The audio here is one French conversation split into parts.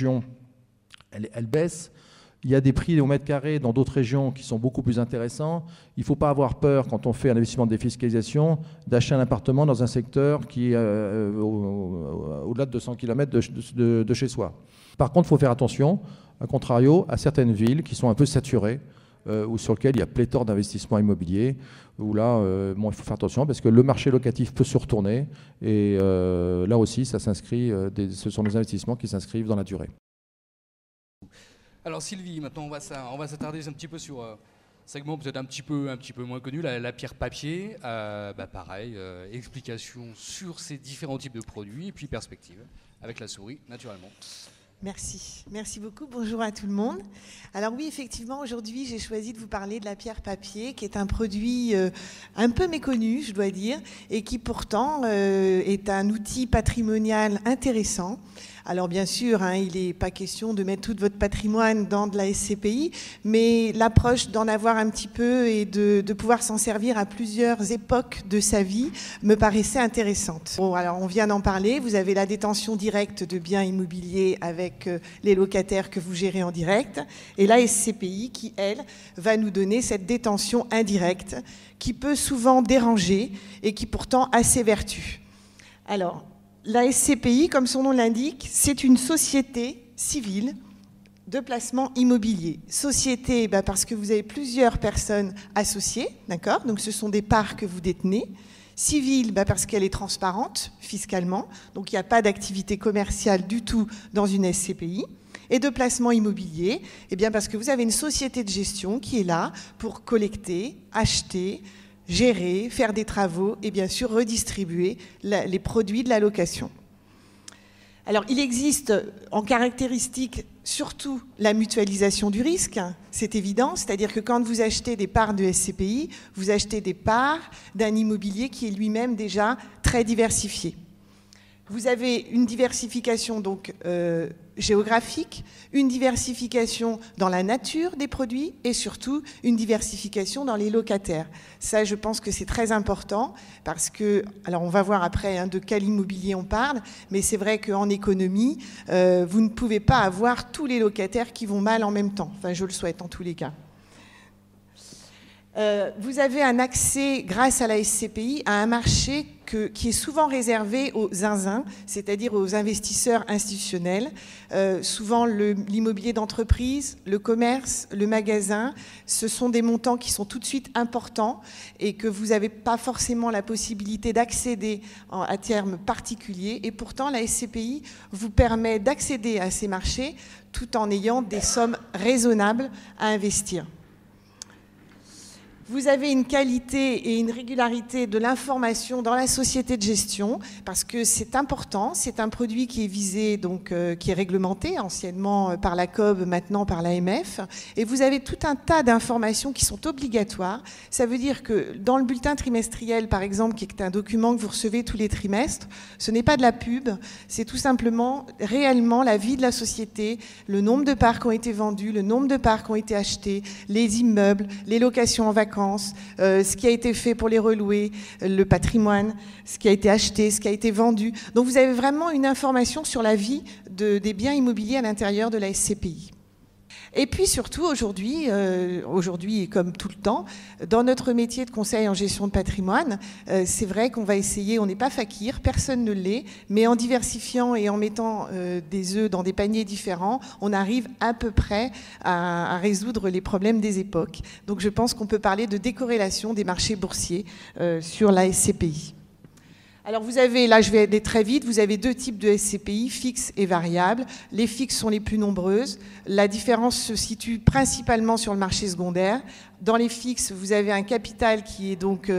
région, elle baisse. Il y a des prix au mètre carré dans d'autres régions qui sont beaucoup plus intéressants. Il ne faut pas avoir peur, quand on fait un investissement de défiscalisation, d'acheter un appartement dans un secteur qui est au-delà de 200 km de chez soi. Par contre, il faut faire attention, à contrario, à certaines villes qui sont un peu saturées, ou sur lesquelles il y a pléthore d'investissements immobiliers, où là, il faut faire attention parce que le marché locatif peut se retourner. Et là aussi, ça s'inscrit, ce sont des investissements qui s'inscrivent dans la durée. Alors Sylvie, maintenant on va s'attarder un petit peu sur un segment peut-être un petit peu moins connu, la pierre papier. Pareil, explication sur ces différents types de produits et puis perspective avec la souris naturellement. Merci beaucoup. Bonjour à tout le monde. Alors oui, effectivement, aujourd'hui, j'ai choisi de vous parler de la pierre papier, qui est un produit un peu méconnu, je dois dire, et qui pourtant est un outil patrimonial intéressant. Alors bien sûr, il n'est pas question de mettre tout votre patrimoine dans de la SCPI, mais l'approche d'en avoir un petit peu et de pouvoir s'en servir à plusieurs époques de sa vie me paraissait intéressante. Bon, alors on vient d'en parler, vous avez la détention directe de biens immobiliers avec les locataires que vous gérez en direct, et la SCPI qui, elle, va nous donner cette détention indirecte qui peut souvent déranger et qui pourtant a ses vertus. Alors, la SCPI, comme son nom l'indique, c'est une société civile de placement immobilier. Société, parce que vous avez plusieurs personnes associées, d'accord ? Donc ce sont des parts que vous détenez. Civile, parce qu'elle est transparente fiscalement, donc il n'y a pas d'activité commerciale du tout dans une SCPI. Et de placement immobilier, parce que vous avez une société de gestion qui est là pour collecter, acheter, gérer, faire des travaux et bien sûr redistribuer les produits de la location. Alors il existe en caractéristique surtout la mutualisation du risque, c'est évident, c'est-à-dire que quand vous achetez des parts de SCPI, vous achetez des parts d'un immobilier qui est lui-même déjà très diversifié. Vous avez une diversification donc géographique, une diversification dans la nature des produits et surtout une diversification dans les locataires. Ça, je pense que c'est très important parce que, alors on va voir après de quel immobilier on parle, mais c'est vrai qu'en économie, vous ne pouvez pas avoir tous les locataires qui vont mal en même temps. Enfin, je le souhaite en tous les cas. Vous avez un accès, grâce à la SCPI, à un marché qui est souvent réservé aux zinzins, c'est-à-dire aux investisseurs institutionnels. Souvent, l'immobilier d'entreprise, le commerce, le magasin, ce sont des montants qui sont tout de suite importants et que vous n'avez pas forcément la possibilité d'accéder à terme particulier. Et pourtant, la SCPI vous permet d'accéder à ces marchés tout en ayant des sommes raisonnables à investir. Vous avez une qualité et une régularité de l'information dans la société de gestion parce que c'est important, c'est un produit qui est visé, donc qui est réglementé anciennement par la COB, maintenant par l'AMF, et vous avez tout un tas d'informations qui sont obligatoires. Ça veut dire que dans le bulletin trimestriel, par exemple, qui est un document que vous recevez tous les trimestres, ce n'est pas de la pub, c'est tout simplement réellement la vie de la société, le nombre de parts qui ont été vendues, le nombre de parts qui ont été achetées, les immeubles, les locations en vacances, ce qui a été fait pour les relouer, le patrimoine, ce qui a été acheté, ce qui a été vendu. Donc vous avez vraiment une information sur la vie des biens immobiliers à l'intérieur de la SCPI. Et puis surtout, aujourd'hui, comme tout le temps, dans notre métier de conseil en gestion de patrimoine, c'est vrai qu'on va essayer, on n'est pas fakir, personne ne l'est, mais en diversifiant et en mettant des œufs dans des paniers différents, on arrive à peu près à résoudre les problèmes des époques. Donc je pense qu'on peut parler de décorrélation des marchés boursiers sur la SCPI. Alors vous avez, là je vais aller très vite, vous avez deux types de SCPI, fixes et variables. Les fixes sont les plus nombreuses. La différence se situe principalement sur le marché secondaire. Dans les fixes, vous avez un capital qui est donc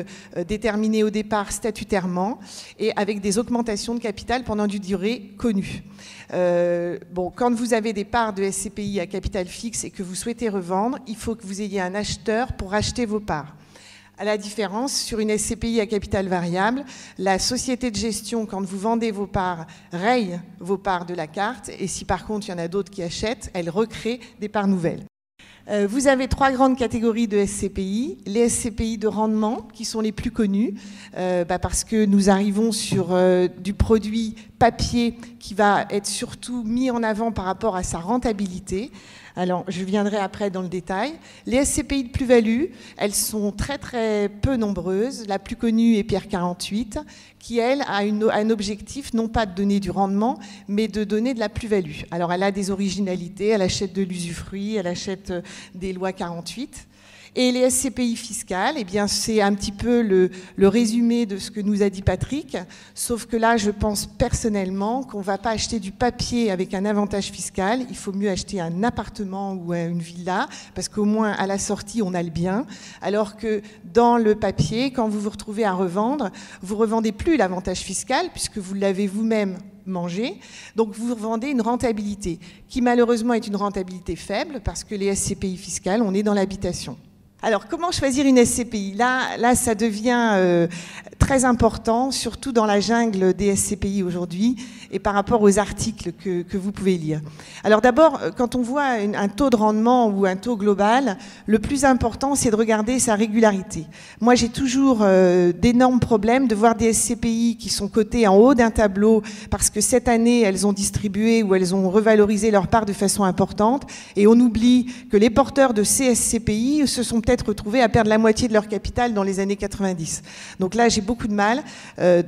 déterminé au départ statutairement et avec des augmentations de capital pendant une durée connue. Quand vous avez des parts de SCPI à capital fixe et que vous souhaitez revendre, il faut que vous ayez un acheteur pour acheter vos parts. À la différence, sur une SCPI à capital variable, la société de gestion, quand vous vendez vos parts, raye vos parts de la carte. Et si par contre, il y en a d'autres qui achètent, elle recrée des parts nouvelles. Vous avez 3 grandes catégories de SCPI. Les SCPI de rendement, qui sont les plus connus, parce que nous arrivons sur du produit papier qui va être surtout mis en avant par rapport à sa rentabilité. Alors, je viendrai après dans le détail. Les SCPI de plus-value, elles sont très très peu nombreuses. La plus connue est Pierre 48, qui, elle, a un objectif, non pas de donner du rendement, mais de donner de la plus-value. Alors, elle a des originalités, elle achète de l'usufruit, elle achète des lois 48. Et les SCPI fiscales, eh bien, c'est un petit peu le résumé de ce que nous a dit Patrick, sauf que là, je pense personnellement qu'on ne va pas acheter du papier avec un avantage fiscal, il faut mieux acheter un appartement ou une villa, parce qu'au moins, à la sortie, on a le bien, alors que dans le papier, quand vous vous retrouvez à revendre, vous ne revendez plus l'avantage fiscal, puisque vous l'avez vous-même mangé, donc vous revendez une rentabilité, qui malheureusement est une rentabilité faible, parce que les SCPI fiscales, on est dans l'habitation. Alors, comment choisir une SCPI ? Là, ça devient très important, surtout dans la jungle des SCPI aujourd'hui et par rapport aux articles que vous pouvez lire. Alors d'abord, quand on voit un taux de rendement ou un taux global, le plus important, c'est de regarder sa régularité. Moi, j'ai toujours d'énormes problèmes de voir des SCPI qui sont cotées en haut d'un tableau parce que cette année, elles ont distribué ou elles ont revalorisé leur part de façon importante et on oublie que les porteurs de ces SCPI se sont peut-être retrouvés à perdre la moitié de leur capital dans les années 90. Donc là, j'ai beaucoup de mal.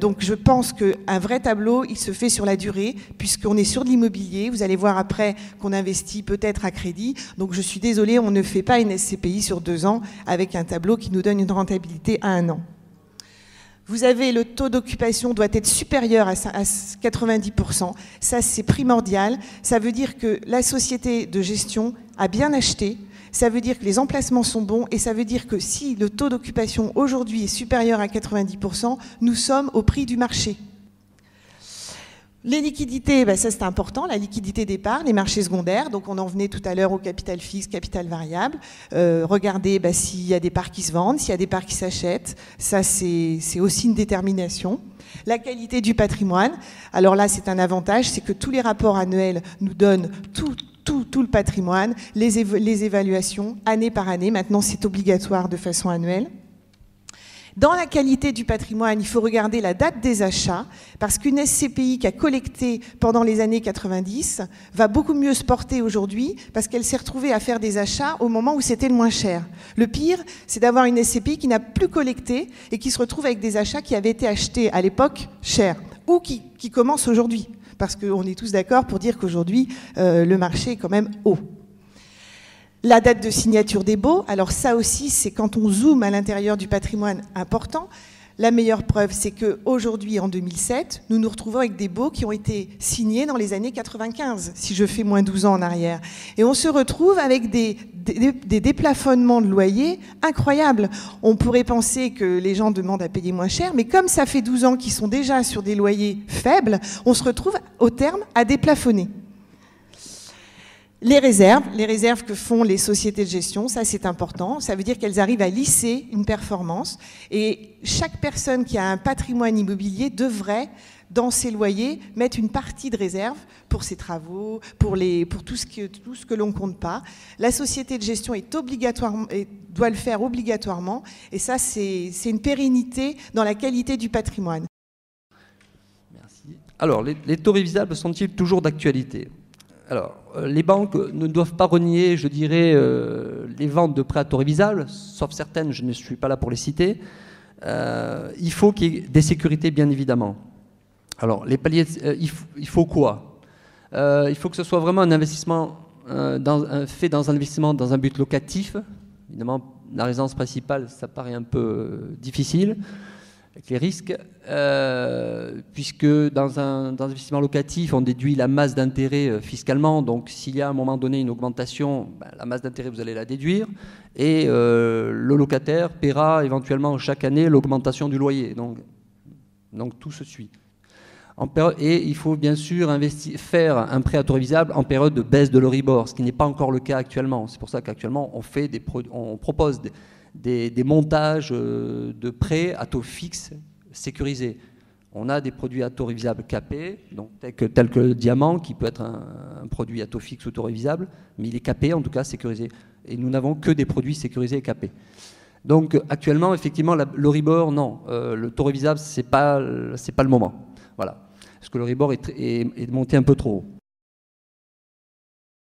Donc je pense qu'un vrai tableau, il se fait sur la durée, puisqu'on est sur de l'immobilier. Vous allez voir après qu'on investit peut-être à crédit. Donc je suis désolée, on ne fait pas une SCPI sur 2 ans avec un tableau qui nous donne une rentabilité à 1 an. Vous avez le taux d'occupation doit être supérieur à 90%. Ça, c'est primordial. Ça veut dire que la société de gestion a bien acheté. Ça veut dire que les emplacements sont bons et ça veut dire que si le taux d'occupation aujourd'hui est supérieur à 90%, nous sommes au prix du marché. Les liquidités, ça c'est important, la liquidité départ, les marchés secondaires, donc on en venait tout à l'heure au capital fixe, capital variable. Regardez s'il y a des parts qui se vendent, s'il y a des parts qui s'achètent, ça c'est aussi une détermination. La qualité du patrimoine, alors là c'est un avantage, c'est que tous les rapports annuels nous donnent tout le patrimoine, les évaluations, année par année, maintenant c'est obligatoire de façon annuelle. Dans la qualité du patrimoine, il faut regarder la date des achats, parce qu'une SCPI qui a collecté pendant les années 90 va beaucoup mieux se porter aujourd'hui, parce qu'elle s'est retrouvée à faire des achats au moment où c'était le moins cher. Le pire, c'est d'avoir une SCPI qui n'a plus collecté et qui se retrouve avec des achats qui avaient été achetés à l'époque chers, ou qui commencent aujourd'hui, parce qu'on est tous d'accord pour dire qu'aujourd'hui, le marché est quand même haut. La date de signature des baux, alors ça aussi, c'est quand on zoome à l'intérieur du patrimoine important. La meilleure preuve, c'est qu'aujourd'hui, en 2007, nous nous retrouvons avec des baux qui ont été signés dans les années 95, si je fais moins 12 ans en arrière. Et on se retrouve avec des déplafonnements de loyers incroyables. On pourrait penser que les gens demandent à payer moins cher, mais comme ça fait 12 ans qu'ils sont déjà sur des loyers faibles, on se retrouve au terme à déplafonner. Les réserves que font les sociétés de gestion, ça c'est important, ça veut dire qu'elles arrivent à lisser une performance et chaque personne qui a un patrimoine immobilier devrait, dans ses loyers, mettre une partie de réserve pour ses travaux, pour tout ce que l'on ne compte pas. La société de gestion est doit le faire obligatoirement et ça c'est une pérennité dans la qualité du patrimoine. Merci. Alors, les taux révisables sont-ils toujours d'actualité ? Alors, les banques ne doivent pas renier, je dirais, les ventes de prêts à taux révisables, sauf certaines, je ne suis pas là pour les citer. Il faut qu'il y ait des sécurités, bien évidemment. Alors, les paliers, il faut quoi ? Il faut que ce soit vraiment un investissement fait dans un investissement dans un but locatif. Évidemment, la résidence principale, ça paraît un peu difficile avec les risques, puisque dans un investissement locatif, on déduit la masse d'intérêt fiscalement. Donc, s'il y a à un moment donné une augmentation, la masse d'intérêt, vous allez la déduire. Et le locataire paiera éventuellement chaque année l'augmentation du loyer. Donc tout se suit. Et il faut bien sûr faire un prêt à taux révisable en période de baisse de l'Euribor, ce qui n'est pas encore le cas actuellement. C'est pour ça qu'actuellement, on propose des montages de prêts à taux fixe sécurisés. On a des produits à taux révisable capés, donc tel que le diamant, qui peut être un produit à taux fixe ou taux révisable, mais il est capé, en tout cas sécurisé. Et nous n'avons que des produits sécurisés et capés. Donc actuellement, effectivement, l'Euribor, non. Le taux révisable, c'est pas le moment. Voilà. Parce que l'Euribor est monté un peu trop haut.